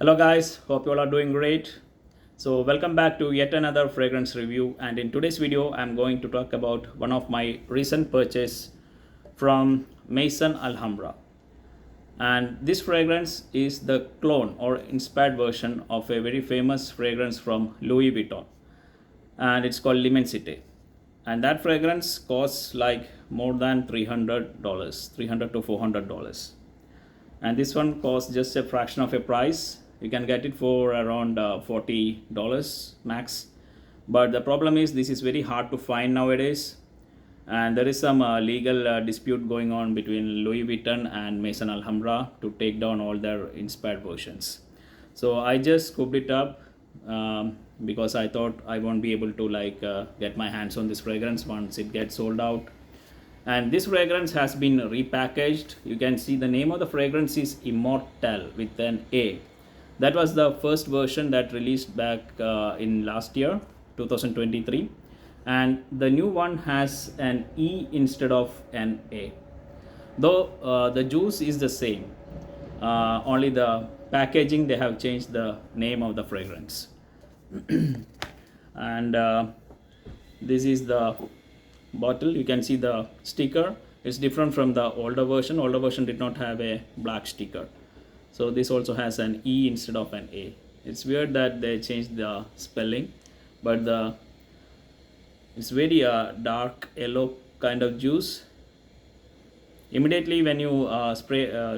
Hello guys, hope you all are doing great. So welcome back to yet another fragrance review, and in today's video I'm going to talk about one of my recent purchase from Maison Alhambra. And this fragrance is the clone or inspired version of a very famous fragrance from Louis Vuitton, and it's called L'Immensité. And that fragrance costs like more than $300, $300 to $400, and this one costs just a fraction of a price. You can get it for around $40 max, but the problem is this is very hard to find nowadays, and there is some legal dispute going on between Louis Vuitton and Maison Alhambra to take down all their inspired versions. So I just scooped it up because I thought I won't be able to get my hands on this fragrance once it gets sold out. And this fragrance has been repackaged. You can see the name of the fragrance is Immortal with an A. That was the first version that released back in last year 2023, and the new one has an E instead of an A, though the juice is the same, only the packaging they have changed the name of the fragrance. And this is the bottle. You can see the sticker is different from the older version did not have a black sticker, so this also has an E instead of an A. It's weird that they changed the spelling, but it's very dark yellow kind of juice. Immediately when you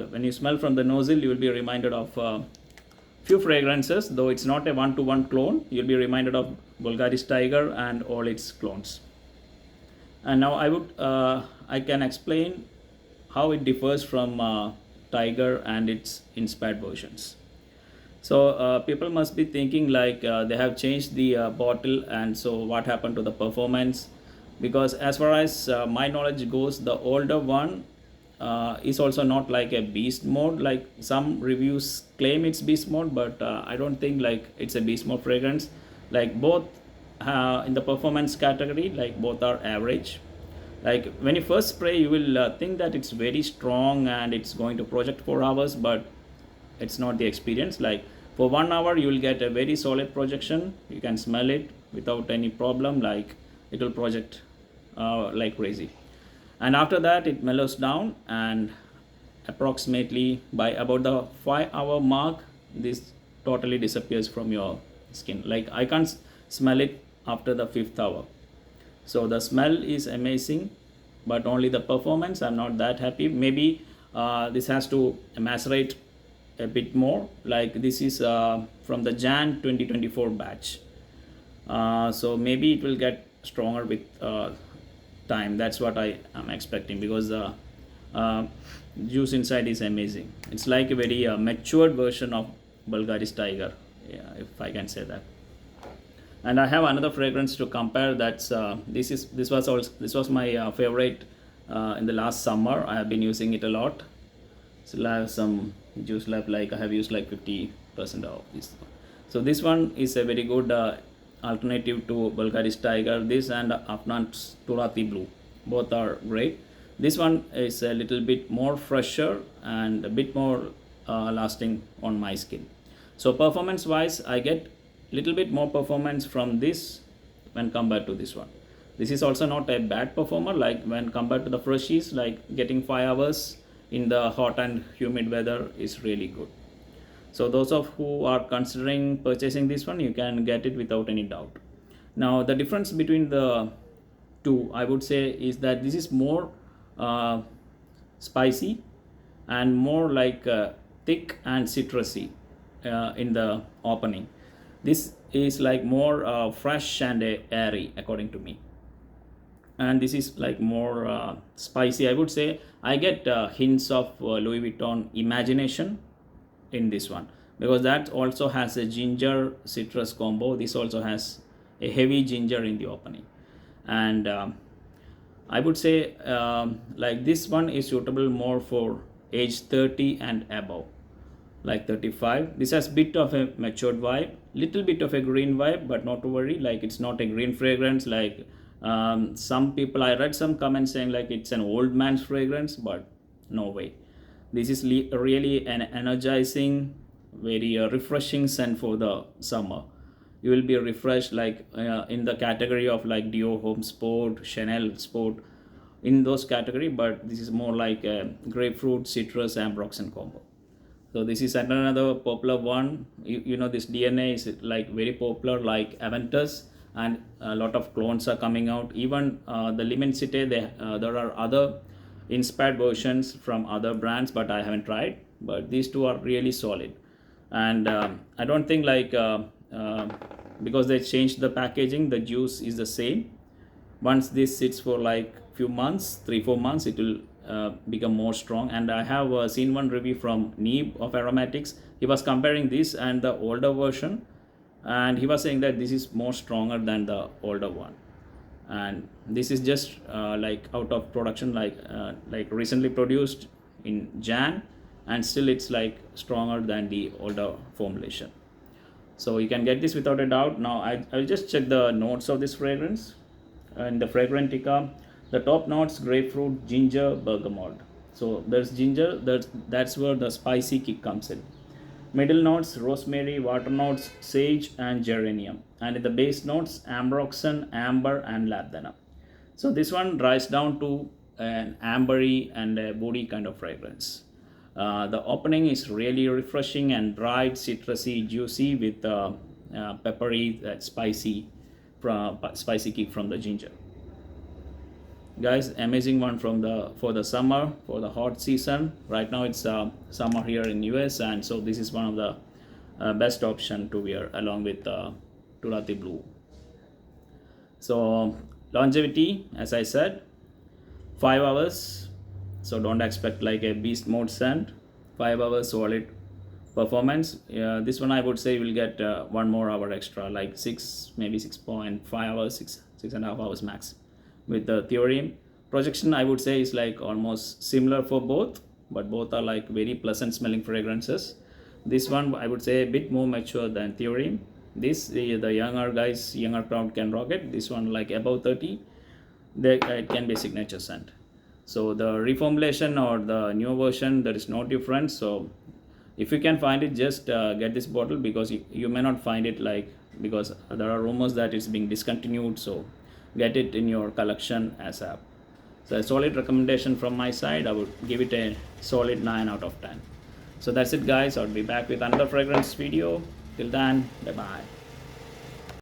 when you smell from the nozzle, you will be reminded of few fragrances, though it's not a one-to-one clone. You'll be reminded of Bulgari's Tiger and all its clones. And now I can explain how it differs from Tiger and its inspired versions. So people must be thinking they have changed the bottle, and so what happened to the performance? Because as far as my knowledge goes, the older one is also not like a beast mode. Like some reviews claim it's beast mode, but I don't think it's a beast mode fragrance. Like both in the performance category, like both are average. Like when you first spray, you will think that it's very strong and it's going to project for hours, but it's not the experience. Like for 1 hour you will get a very solid projection. You can smell it without any problem. Like it will project like crazy, and after that it mellows down, and approximately by about the 5-hour mark, this totally disappears from your skin. Like I can't smell it after the 5th hour. So the smell is amazing, but only the performance I'm not that happy. Maybe this has to macerate a bit more. Like this is from the Jan 2024 batch, so maybe it will get stronger with time. That's what I am expecting, because the juice inside is amazing. It's like a very matured version of Bulgari's Tiger, yeah, if I can say that. And I have another fragrance to compare. That's this was my favorite in the last summer. I have been using it a lot. So I have some juice left. Like I have used like 50% of this. So this one is a very good alternative to Bulgari's Tiger. This and Afnan's Turati Blue, both are great. This one is a little bit more fresher and a bit more lasting on my skin. So performance wise, I get little bit more performance from this when compared to this one. This is also not a bad performer. Like when compared to the freshies, like getting 5 hours in the hot and humid weather is really good. So those of who are considering purchasing this one, you can get it without any doubt. Now the difference between the two, I would say, is that this is more spicy and more thick and citrusy in the opening. This is like more fresh and airy according to me, and this is like more spicy. I would say I get hints of Louis Vuitton Imagination in this one, because that also has a ginger citrus combo. This also has a heavy ginger in the opening, and I would say like this one is suitable more for age 30 and above, like 35. This has bit of a matured vibe, little bit of a green vibe, but not to worry. Like it's not a green fragrance. Like some people, I read some comments saying like it's an old man's fragrance, but no way. This is really an energizing, very refreshing scent for the summer. You will be refreshed, like in the category of like Dior Home Sport, Chanel Sport, in those category, but this is more like a grapefruit, citrus, ambroxan combo. So this is another popular one. You know, this DNA is like very popular, like Aventus, and a lot of clones are coming out. Even the L'Immensité, there are other inspired versions from other brands, but I haven't tried. But these two are really solid, and I don't think like because they changed the packaging, the juice is the same. Once this sits for like few months, 3-4 months, it will become more strong. And I have seen one review from Neeb of Aromatics. He was comparing this and the older version, and he was saying that this is more stronger than the older one. And this is just like out of production, like recently produced in Jan, and still it's like stronger than the older formulation. So you can get this without a doubt. Now I'll just check the notes of this fragrance. In the Fragrantica, the top notes: grapefruit, ginger, bergamot. So there's ginger, that's where the spicy kick comes in. Middle notes: rosemary, water notes, sage, and geranium. And in the base notes: ambroxan, amber, and labdanum. So this one dries down to an ambery and a woody kind of fragrance. The opening is really refreshing and dried, citrusy, juicy, with peppery, spicy kick from the ginger. Guys, amazing one for the summer, for the hot season. Right now it's summer here in US, and so this is one of the best option to wear along with Turati Blue. So longevity, as I said, 5 hours. So don't expect like a beast mode scent. 5 hours solid performance. This one I would say will get 1 more hour extra, like 6, maybe 6.5 hours, 6.5 hours max. With the theorem projection, I would say is like almost similar for both, but both are like very pleasant smelling fragrances. This one I would say a bit more mature than theorem. This the younger guys, younger crowd can rock it. This one like above 30, it can be a signature scent. So the reformulation or the new version, there is no difference. So if you can find it, just get this bottle, because you may not find it, like, because there are rumors that it's being discontinued. So get it in your collection ASAP. So a solid recommendation from my side. I would give it a solid 9 out of 10. So that's it, guys. I'll be back with another fragrance video. Till then, bye bye.